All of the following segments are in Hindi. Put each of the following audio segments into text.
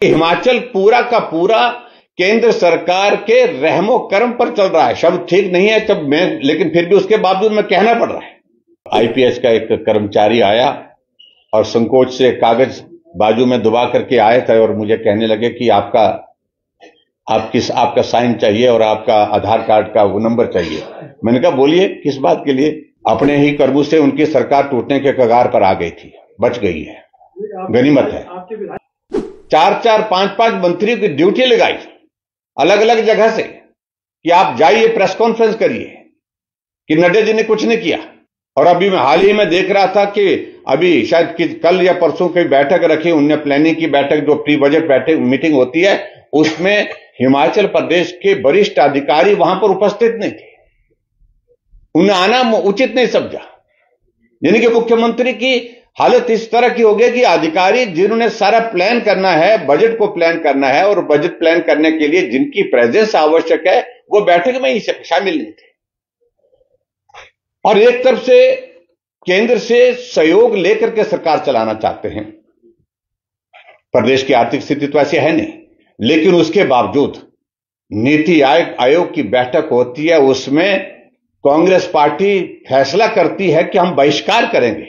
हिमाचल पूरा का पूरा केंद्र सरकार के रहमो करम पर चल रहा है। शब्द ठीक नहीं है तब मैं, लेकिन फिर भी उसके बावजूद मैं कहना पड़ रहा है। आईपीएस का एक कर्मचारी आया और संकोच से कागज बाजू में दबा करके आए थे और मुझे कहने लगे कि आपका साइन चाहिए और आपका आधार कार्ड का वो नंबर चाहिए। मैंने कहा बोलिए किस बात के लिए। अपने ही कर्मों से उनकी सरकार टूटने के कगार पर आ गई थी, बच गई है, गनीमत है। 4-4, 5-5 मंत्रियों की ड्यूटी लगाई अलग अलग जगह से कि आप जाइए प्रेस कॉन्फ्रेंस करिए, कि नड्डा जी ने कुछ नहीं किया। और अभी मैं हाल ही में देख रहा था कि अभी शायद कल या परसों की बैठक रखी उनने, प्लानिंग की बैठक, जो प्री बजट मीटिंग होती है, उसमें हिमाचल प्रदेश के वरिष्ठ अधिकारी वहां पर उपस्थित नहीं थे। उन्हें आना उचित नहीं समझा। यानी कि मुख्यमंत्री की हालत इस तरह की हो गई कि अधिकारी जिन्होंने सारा प्लान करना है, बजट को प्लान करना है और बजट प्लान करने के लिए जिनकी प्रेजेंस आवश्यक है, वो बैठक में ही शामिल नहीं थे। और एक तरफ से केंद्र से सहयोग लेकर के सरकार चलाना चाहते हैं। प्रदेश की आर्थिक स्थिति तो ऐसी है नहीं, लेकिन उसके बावजूद नीति आयोग की बैठक होती है, उसमें कांग्रेस पार्टी फैसला करती है कि हम बहिष्कार करेंगे।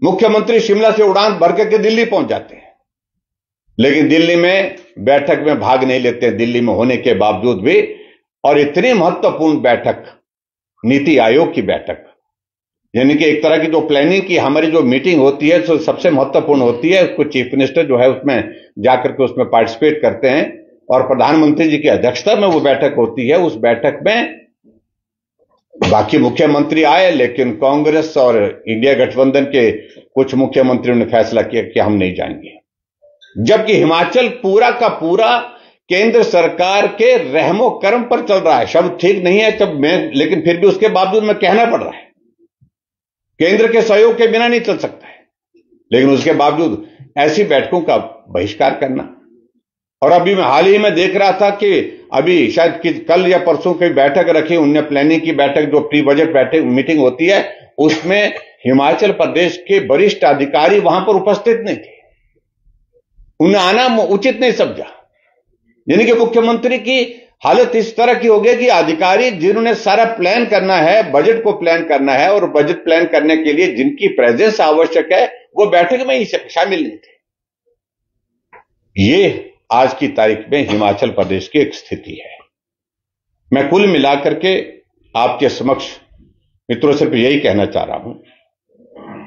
मुख्यमंत्री शिमला से उड़ान भर करके दिल्ली पहुंच जाते हैं, लेकिन दिल्ली में बैठक में भाग नहीं लेते हैं, दिल्ली में होने के बावजूद भी। और इतनी महत्वपूर्ण बैठक, नीति आयोग की बैठक, यानी कि एक तरह की जो प्लानिंग की हमारी जो मीटिंग होती है, तो सबसे महत्वपूर्ण होती है। उसको चीफ मिनिस्टर जो है उसमें जाकर के उसमें पार्टिसिपेट करते हैं और प्रधानमंत्री जी की अध्यक्षता में वो बैठक होती है। उस बैठक में बाकी मुख्यमंत्री आए, लेकिन कांग्रेस और इंडिया गठबंधन के कुछ मुख्यमंत्रियों ने फैसला किया कि हम नहीं जाएंगे। जबकि हिमाचल पूरा का पूरा केंद्र सरकार के रहमो करम पर चल रहा है। शब्द ठीक नहीं है तब मैं, लेकिन फिर भी उसके बावजूद मैं कहना पड़ रहा है। केंद्र के सहयोग के बिना नहीं चल सकता है, लेकिन उसके बावजूद ऐसी बैठकों का बहिष्कार करना। और अभी मैं हाल ही में देख रहा था कि अभी शायद कल या परसों की बैठक रखी उनने, प्लानिंग की बैठक, जो प्री बजट मीटिंग होती है, उसमें हिमाचल प्रदेश के वरिष्ठ अधिकारी वहां पर उपस्थित नहीं थे। उन्हें आना उचित नहीं समझा। यानी कि मुख्यमंत्री की हालत इस तरह की हो गई कि अधिकारी जिन्होंने सारा प्लान करना है, बजट को प्लान करना है और बजट प्लान करने के लिए जिनकी प्रेजेंस आवश्यक है, वो बैठक में ही शामिल नहीं थे। ये आज की तारीख में हिमाचल प्रदेश की एक स्थिति है। मैं कुल मिलाकर के आपके समक्ष मित्रों सिर्फ यही कहना चाह रहा हूं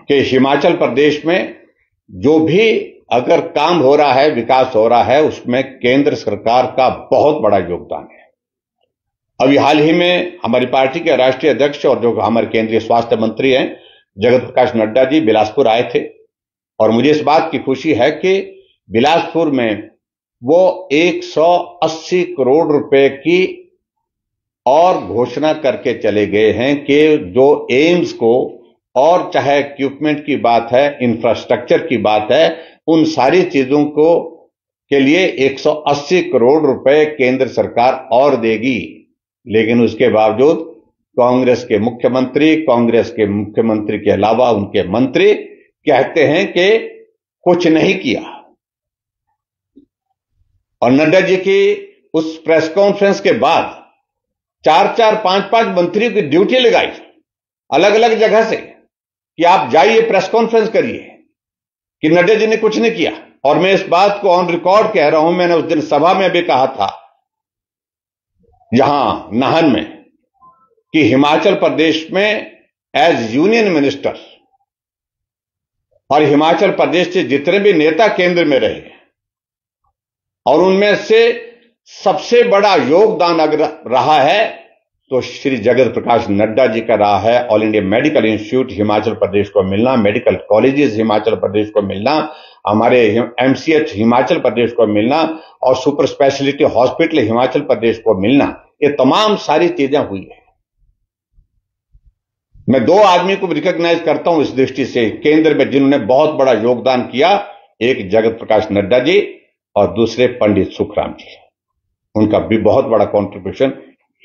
कि हिमाचल प्रदेश में जो भी अगर काम हो रहा है, विकास हो रहा है, उसमें केंद्र सरकार का बहुत बड़ा योगदान है। अभी हाल ही में हमारी पार्टी के राष्ट्रीय अध्यक्ष और जो हमारे केंद्रीय स्वास्थ्य मंत्री हैं जगत प्रकाश नड्डा जी बिलासपुर आए थे, और मुझे इस बात की खुशी है कि बिलासपुर में वो 180 करोड़ रुपए की और घोषणा करके चले गए हैं कि जो एम्स को, और चाहे इक्विपमेंट की बात है, इंफ्रास्ट्रक्चर की बात है, उन सारी चीजों को के लिए 180 करोड़ रुपए केंद्र सरकार और देगी। लेकिन उसके बावजूद कांग्रेस के मुख्यमंत्री के अलावा उनके मंत्री कहते हैं कि कुछ नहीं किया। और नड्डा जी की उस प्रेस कॉन्फ्रेंस के बाद 4-4, 5-5 मंत्रियों की ड्यूटी लगाई अलग अलग जगह से कि आप जाइए प्रेस कॉन्फ्रेंस करिए, कि नड्डा जी ने कुछ नहीं किया। और मैं इस बात को ऑन रिकॉर्ड कह रहा हूं, मैंने उस दिन सभा में भी कहा था यहां नाहन में, कि हिमाचल प्रदेश में एज यूनियन मिनिस्टर और हिमाचल प्रदेश से जितने भी नेता केंद्र में रहे, और उनमें से सबसे बड़ा योगदान अगर रहा है तो श्री जगत प्रकाश नड्डा जी का रहा है। All India medical institute Himachal Pradesh को मिलना, मेडिकल कॉलेजेस हिमाचल प्रदेश को मिलना, हमारे एमसीएच हिमाचल प्रदेश को मिलना और super speciality hospital Himachal Pradesh को मिलना, ये तमाम सारी चीजें हुई है। मैं दो आदमी को रिकॉग्नाइज करता हूं इस दृष्टि से केंद्र में जिन्होंने बहुत बड़ा योगदान किया, एक जगत प्रकाश नड्डा जी और दूसरे पंडित सुखराम जी। उनका भी बहुत बड़ा कंट्रीब्यूशन।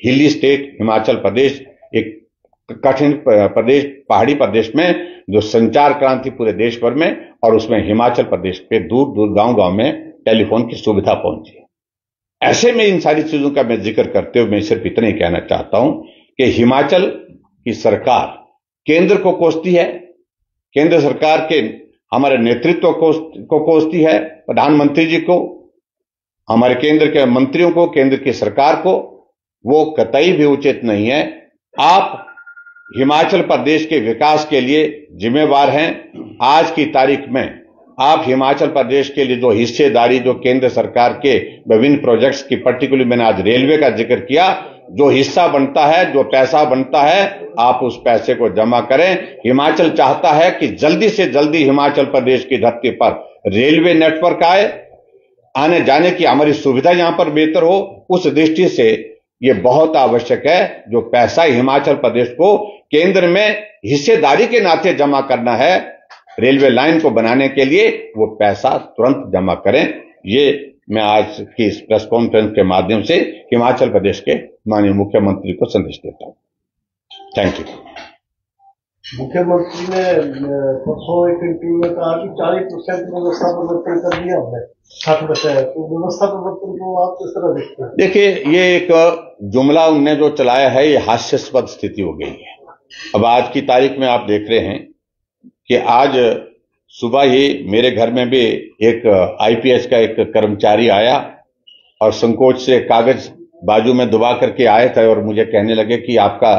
हिली स्टेट हिमाचल प्रदेश एक कठिन प्रदेश, पहाड़ी प्रदेश में जो संचार क्रांति पूरे देश भर में, और उसमें हिमाचल प्रदेश पे दूर दूर गांव गांव में टेलीफोन की सुविधा पहुंची। ऐसे में इन सारी चीजों का मैं जिक्र करते हुए मैं सिर्फ इतना ही कहना चाहता हूं कि हिमाचल की सरकार केंद्र को कोसती है, केंद्र सरकार के हमारे नेतृत्व को कोसती है, प्रधानमंत्री जी को, हमारे केंद्र के मंत्रियों को, केंद्र की सरकार को। वो कतई भी उचित नहीं है। आप हिमाचल प्रदेश के विकास के लिए जिम्मेवार हैं। आज की तारीख में आप हिमाचल प्रदेश के लिए जो हिस्सेदारी, जो केंद्र सरकार के विभिन्न प्रोजेक्ट्स की, पर्टिकुलरली मैंने आज रेलवे का जिक्र किया, जो हिस्सा बनता है, जो पैसा बनता है, आप उस पैसे को जमा करें। हिमाचल चाहता है कि जल्दी से जल्दी हिमाचल प्रदेश की धरती पर रेलवे नेटवर्क आए, आने जाने की हमारी सुविधा यहां पर बेहतर हो। उस दृष्टि से यह बहुत आवश्यक है, जो पैसा हिमाचल प्रदेश को केंद्र में हिस्सेदारी के नाते जमा करना है रेलवे लाइन को बनाने के लिए, वो पैसा तुरंत जमा करें। ये मैं आज की इस प्रेस कॉन्फ्रेंस के माध्यम से हिमाचल प्रदेश के माननीय मुख्यमंत्री को संदेश देता हूं। Thank you. मुख्यमंत्री ने परसों एक इंटरव्यू में कहा कि 40% व्यवस्था परिवर्तन कर दिया हमने, 60%। तो व्यवस्था परिवर्तन को आप किस तरह देखते हैं? देखिए, ये एक जुमला उनने जो चलाया है, ये हास्यास्पद स्थिति हो गई है। अब आज की तारीख में आप देख रहे हैं कि आज सुबह ही मेरे घर में भी एक आईपीएस का एक कर्मचारी आया और संकोच से कागज बाजू में दबा करके आए थे और मुझे कहने लगे कि आपका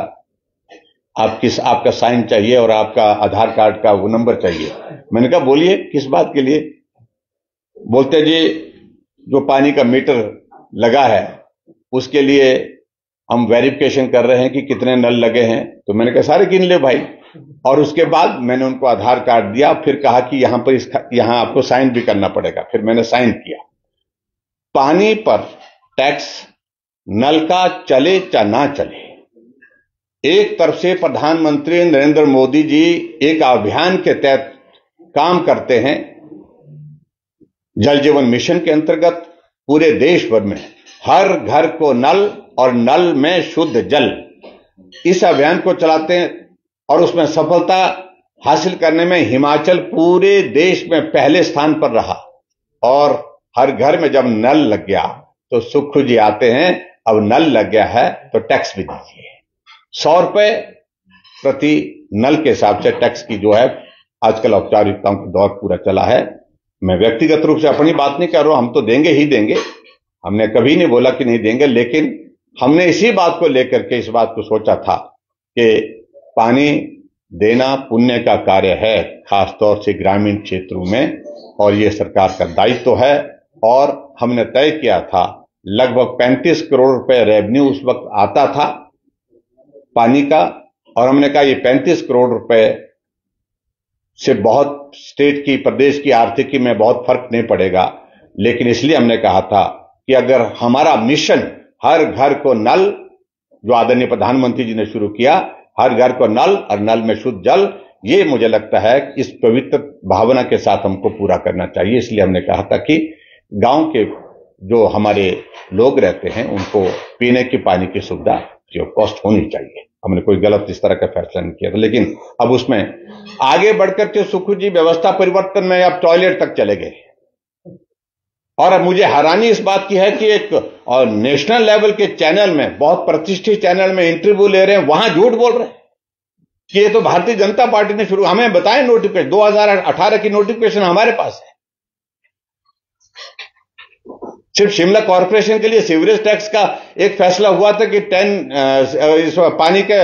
साइन चाहिए और आपका आधार कार्ड का वो नंबर चाहिए। मैंने कहा बोलिए किस बात के लिए? बोलते जी जो पानी का मीटर लगा है उसके लिए हम वेरिफिकेशन कर रहे हैं कि कितने नल लगे हैं। तो मैंने कहा सारे गिन ले भाई। और उसके बाद मैंने उनको आधार कार्ड दिया, फिर कहा कि यहां आपको साइन भी करना पड़ेगा। फिर मैंने साइन किया। पानी पर टैक्स नल का चले या ना चले, एक तरफ से प्रधानमंत्री नरेंद्र मोदी जी एक अभियान के तहत काम करते हैं। जल जीवन मिशन के अंतर्गत पूरे देश भर में हर घर को नल और नल में शुद्ध जल, इस अभियान को चलाते हैं और उसमें सफलता हासिल करने में हिमाचल पूरे देश में पहले स्थान पर रहा। और हर घर में जब नल लग गया तो सुखू जी आते हैं, अब नल लग गया है तो टैक्स भी दीजिए। 100 रुपए प्रति नल के हिसाब से टैक्स की जो है आजकल औपचारिकताओं का दौर पूरा चला है। मैं व्यक्तिगत रूप से अपनी बात नहीं कर रहा हूं, हम तो देंगे ही देंगे, हमने कभी नहीं बोला कि नहीं देंगे। लेकिन हमने इसी बात को लेकर के इस बात को सोचा था कि पानी देना पुण्य का कार्य है, खासतौर से ग्रामीण क्षेत्रों में, और यह सरकार का दायित्व है। और हमने तय किया था लगभग 35 करोड़ रुपए रेवेन्यू उस वक्त आता था पानी का, और हमने कहा ये 35 करोड़ रुपए से बहुत स्टेट की, प्रदेश की आर्थिकी में बहुत फर्क नहीं पड़ेगा। लेकिन इसलिए हमने कहा था कि अगर हमारा मिशन हर घर को नल, जो आदरणीय प्रधानमंत्री जी ने शुरू किया, हर घर को नल और नल में शुद्ध जल, ये मुझे लगता है इस पवित्र भावना के साथ हमको पूरा करना चाहिए। इसलिए हमने कहा था कि गांव के जो हमारे लोग रहते हैं उनको पीने की पानी की सुविधा फ्री ऑफ कॉस्ट होनी चाहिए। हमने कोई गलत इस तरह का फैसला नहीं किया था। लेकिन अब उसमें आगे बढ़कर के सुखू जी व्यवस्था परिवर्तन में अब टॉयलेट तक चले गए। और अब मुझे हैरानी इस बात की है कि एक और नेशनल लेवल के चैनल में, बहुत प्रतिष्ठित चैनल में इंटरव्यू ले रहे हैं, वहां झूठ बोल रहे हैं कि ये तो भारतीय जनता पार्टी ने शुरू। हमें बताएं नोटिफिकेशन, 2018 की नोटिफिकेशन हमारे पास है। सिर्फ शिमला कॉर्पोरेशन के लिए सीवरेज टैक्स का एक फैसला हुआ था कि 10 इस पानी के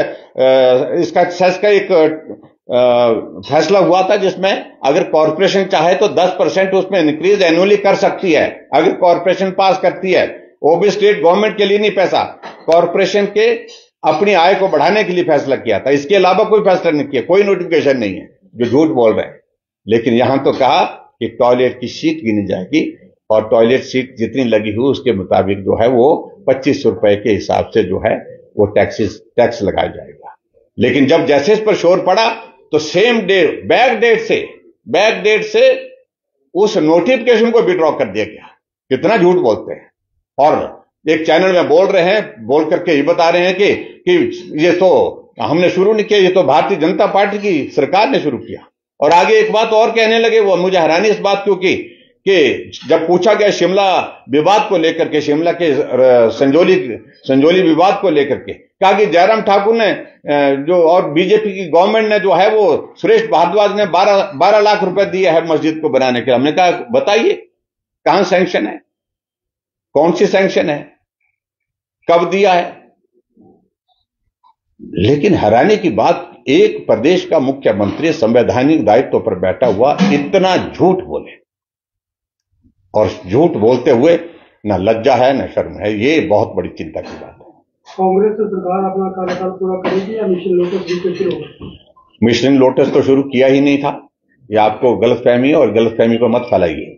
इसका सेस का एक फैसला हुआ था, जिसमें अगर कॉर्पोरेशन चाहे तो 10% उसमें इंक्रीज एनुअली कर सकती है, अगर कॉर्पोरेशन पास करती है। वो भी स्टेट गवर्नमेंट के लिए नहीं, पैसा कॉर्पोरेशन के अपनी आय को बढ़ाने के लिए फैसला किया था। इसके अलावा कोई फैसला नहीं किया, कोई नोटिफिकेशन नहीं है, जो झूठ बोल रहे हैं। लेकिन यहां तो कहा कि टॉयलेट की सीट गिनी जाएगी और टॉयलेट सीट जितनी लगी हुई उसके मुताबिक जो है वो 25 रुपए के हिसाब से जो है वो टैक्स लगाया जाएगा। लेकिन जब जैसे इस पर शोर पड़ा तो सेम डे बैक डेट से उस नोटिफिकेशन को विड्रॉ कर दिया गया। कितना झूठ बोलते हैं। और एक चैनल में बोल रहे हैं, बोल करके ये बता रहे हैं कि ये तो हमने शुरू नहीं किया, ये तो भारतीय जनता पार्टी की सरकार ने शुरू किया। और आगे एक बात और कहने लगे, वो मुझे हैरानी इस बात क्योंकि कि जब पूछा गया शिमला विवाद को लेकर के, शिमला के संजौली विवाद को लेकर के, कहा कि जयराम ठाकुर ने जो और बीजेपी की गवर्नमेंट ने जो है वो सुरेश भारद्वाज ने 12 लाख रुपए दिए है मस्जिद को बनाने के लिए। हमने कहा बताइए कहां सैंक्शन है, कौन सी सैंक्शन है, कब दिया है। लेकिन हैरानी की बात, एक प्रदेश का मुख्यमंत्री संवैधानिक दायित्व पर बैठा हुआ इतना झूठ बोले, और झूठ बोलते हुए न लज्जा है न शर्म है, ये बहुत बड़ी चिंता की बात है। कांग्रेस सरकार अपना कार्यकाल पूरा करेगी या मिशन लोटस भी शुरू होगा? मिशन लोटस तो शुरू किया ही नहीं था, ये आपको गलतफहमी है और गलतफहमी को मत फैलाइए।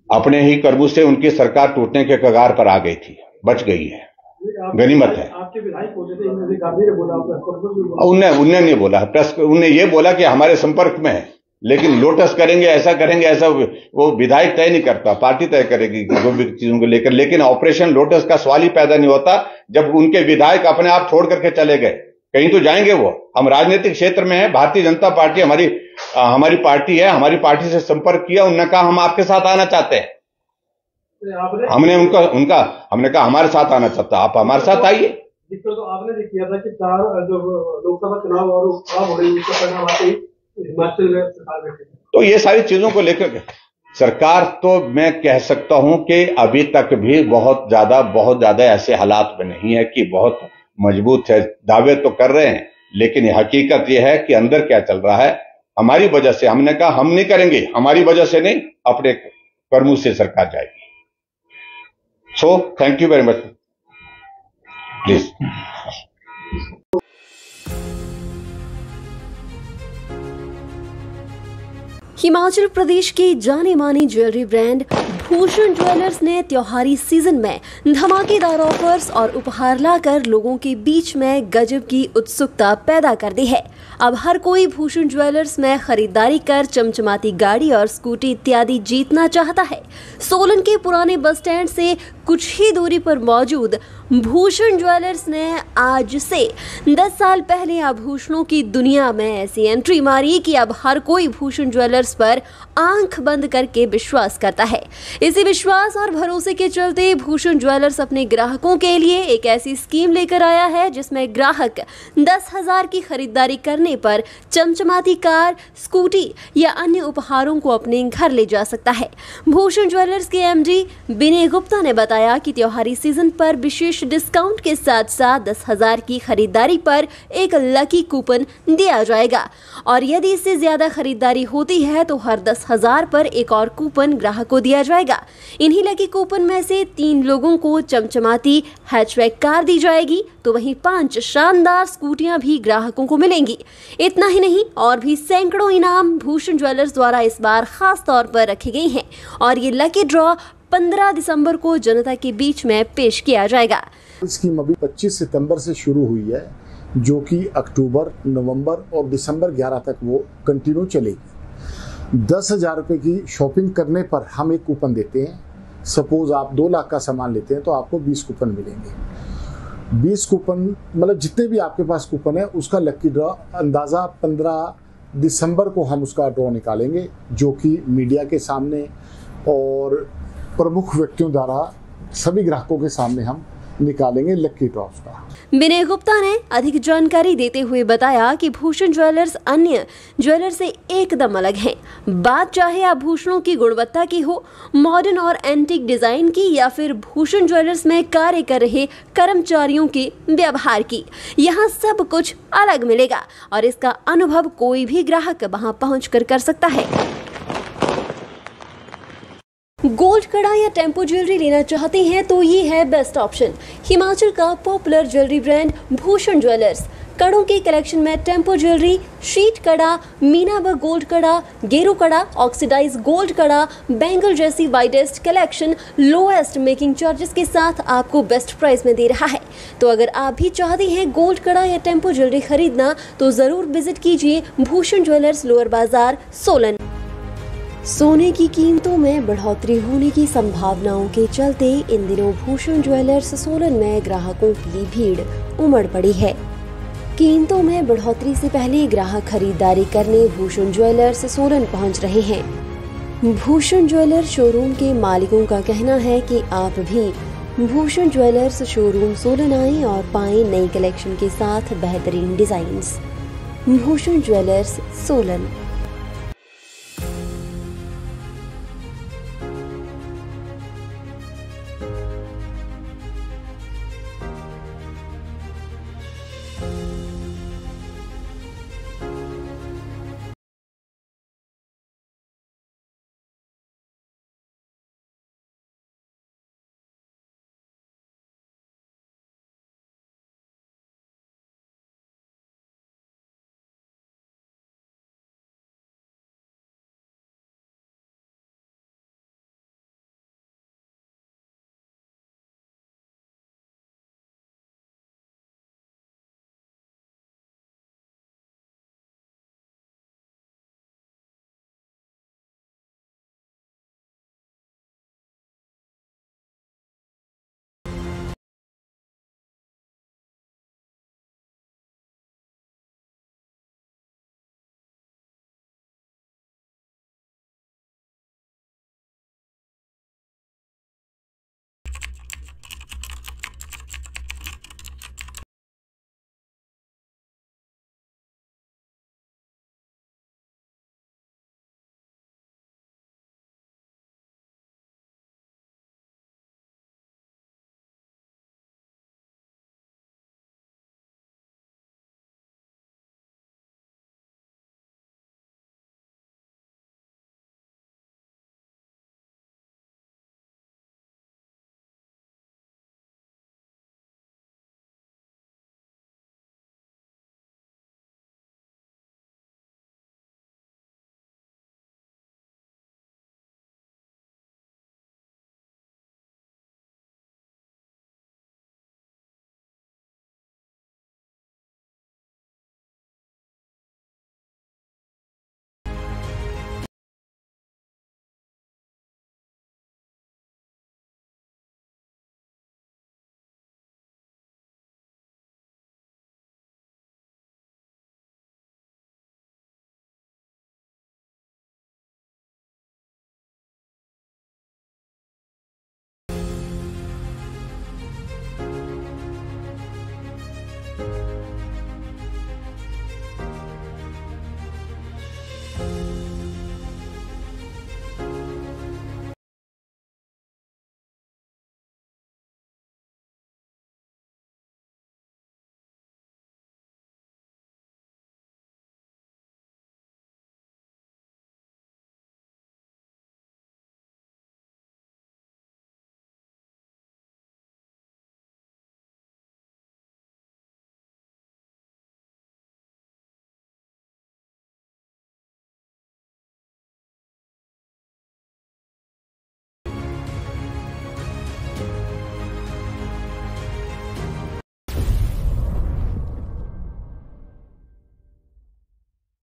अपने ही कर्मों से उनकी सरकार टूटने के कगार पर आ गई थी, बच गई है, गनीमत है। आपके विधायक उन्होंने नहीं बोला, प्रेस उन्होंने ये बोला कि हमारे संपर्क में है, लेकिन लोटस करेंगे ऐसा वो विधायक तय नहीं करता, पार्टी तय करेगी जो भी चीजों को लेकर। लेकिन ऑपरेशन लोटस का सवाल ही पैदा नहीं होता जब उनके विधायक अपने आप छोड़ करके चले गए। कहीं तो जाएंगे वो। हम राजनीतिक क्षेत्र में हैं, भारतीय जनता पार्टी हमारी पार्टी है, हमारी पार्टी से संपर्क किया, उन्होंने कहा हम आपके साथ आना चाहते हैं। हमने कहा हमारे साथ आना चाहता, आप हमारे साथ आइए। तो आपने भी किया था कि 4 जो लोकसभा चुनाव और उपचुनाव हो रही है, हिमाचल में सरकार बैठी, तो ये सारी चीजों को लेकर सरकार, तो मैं कह सकता हूं कि अभी तक भी बहुत ज्यादा ऐसे हालात में नहीं है कि बहुत मजबूत है। दावे तो कर रहे हैं, लेकिन हकीकत यह है कि अंदर क्या चल रहा है। हमारी वजह से, हमने कहा हम नहीं करेंगे, हमारी वजह से नहीं, अपने कर्मों से सरकार जाएगी। So thank you very much please. Himachal Pradesh के जाने माने ज्वेलरी ब्रांड भूषण ज्वेलर्स ने त्योहारी सीजन में धमाकेदार ऑफर्स और उपहार लाकर लोगों के बीच में गजब की उत्सुकता पैदा कर दी है। अब हर कोई भूषण ज्वेलर्स में खरीदारी कर चमचमाती गाड़ी और स्कूटी इत्यादि जीतना चाहता है। सोलन के पुराने बस स्टैंड से कुछ ही दूरी पर मौजूद भूषण ज्वेलर्स ने आज से 10 साल पहले आभूषणों की दुनिया में ऐसी एंट्री मारी कि अब हर कोई भूषण ज्वेलर्स पर आंख बंद करके विश्वास करता है। इसी विश्वास और भरोसे के चलते भूषण ज्वेलर्स अपने ग्राहकों के लिए एक ऐसी स्कीम लेकर आया है जिसमें ग्राहक 10,000 की खरीदारी करने पर चमचमाती कार, स्कूटी या अन्य उपहारों को अपने घर ले जा सकता है। भूषण ज्वेलर्स के एमडी विनय गुप्ता ने बताया कि त्योहारी सीजन पर विशेष डिस्काउंट के साथ साथ 10,000 की खरीदारी पर एक लकी कूपन दिया जाएगा, और यदि इससे ज्यादा खरीदारी होती है तो हर 10,000 पर एक और कूपन ग्राहक को दिया जाएगा। इन्हीं लकी कूपन में से 3 लोगों को चमचमाती हैचबैक कार दी जाएगी, तो वहीं 5 शानदार स्कूटियां भी ग्राहकों को मिलेंगी। इतना ही नहीं, और भी सैकड़ों इनाम भूषण ज्वेलर्स द्वारा इस बार खास तौर पर रखे गए हैं, और ये लकी ड्रॉ 15 दिसंबर को जनता के बीच में पेश किया जाएगा। स्कीम अभी 25 सितंबर से शुरू हुई है, जो कि अक्टूबर, नवंबर और दिसंबर 11 तक वो कंटिन्यू चलेगी। 10,000 रुपये की शॉपिंग करने पर हम एक कूपन देते हैं। सपोज आप 2 लाख का सामान लेते हैं तो आपको 20 कूपन मिलेंगे। 20 कूपन मतलब जितने भी आपके पास कूपन है उसका लकी ड्रॉ अंदाज़ा 15 दिसंबर को हम उसका ड्रॉ निकालेंगे, जो कि मीडिया के सामने और प्रमुख व्यक्तियों द्वारा सभी ग्राहकों के सामने हम निकालेंगे लकी ड्रॉस का। विनय गुप्ता ने अधिक जानकारी देते हुए बताया कि भूषण ज्वेलर्स अन्य ज्वेलर्स से एकदम अलग हैं। बात चाहे आभूषणों की गुणवत्ता की हो, मॉडर्न और एंटीक डिजाइन की, या फिर भूषण ज्वेलर्स में कार्य कर रहे कर्मचारियों के व्यवहार की, यहाँ सब कुछ अलग मिलेगा और इसका अनुभव कोई भी ग्राहक वहाँ पहुँच कर सकता है। गोल्ड कड़ा या टेम्पो ज्वेलरी लेना चाहते हैं तो ये है बेस्ट ऑप्शन। हिमाचल का popular jewellery brand Bhushan jewellers कड़ों के कलेक्शन में टेम्पो ज्वेलरी, शीट कड़ा, मीना व गोल्ड कड़ा, गेरू कड़ा, ऑक्सीडाइज गोल्ड कड़ा, बैंगल जैसी widest collection lowest making charges के साथ आपको बेस्ट प्राइस में दे रहा है। तो अगर आप भी चाहते हैं गोल्ड कड़ा या टेम्पो ज्वेलरी खरीदना तो जरूर विजिट कीजिए भूषण ज्वेलर्स, लोअर बाजार, सोलन। सोने की कीमतों में बढ़ोतरी होने की संभावनाओं के चलते इन दिनों भूषण ज्वेलर्स सोलन में ग्राहकों की भीड़ उमड़ पड़ी है। कीमतों में बढ़ोतरी से पहले ग्राहक खरीदारी करने भूषण ज्वेलर्स सोलन पहुंच रहे हैं। भूषण ज्वेलर शोरूम के मालिकों का कहना है कि आप भी भूषण ज्वेलर्स शोरूम सोलन आएं और पाएं नई कलेक्शन के साथ बेहतरीन डिजाइन्स। भूषण ज्वेलर्स सोलन।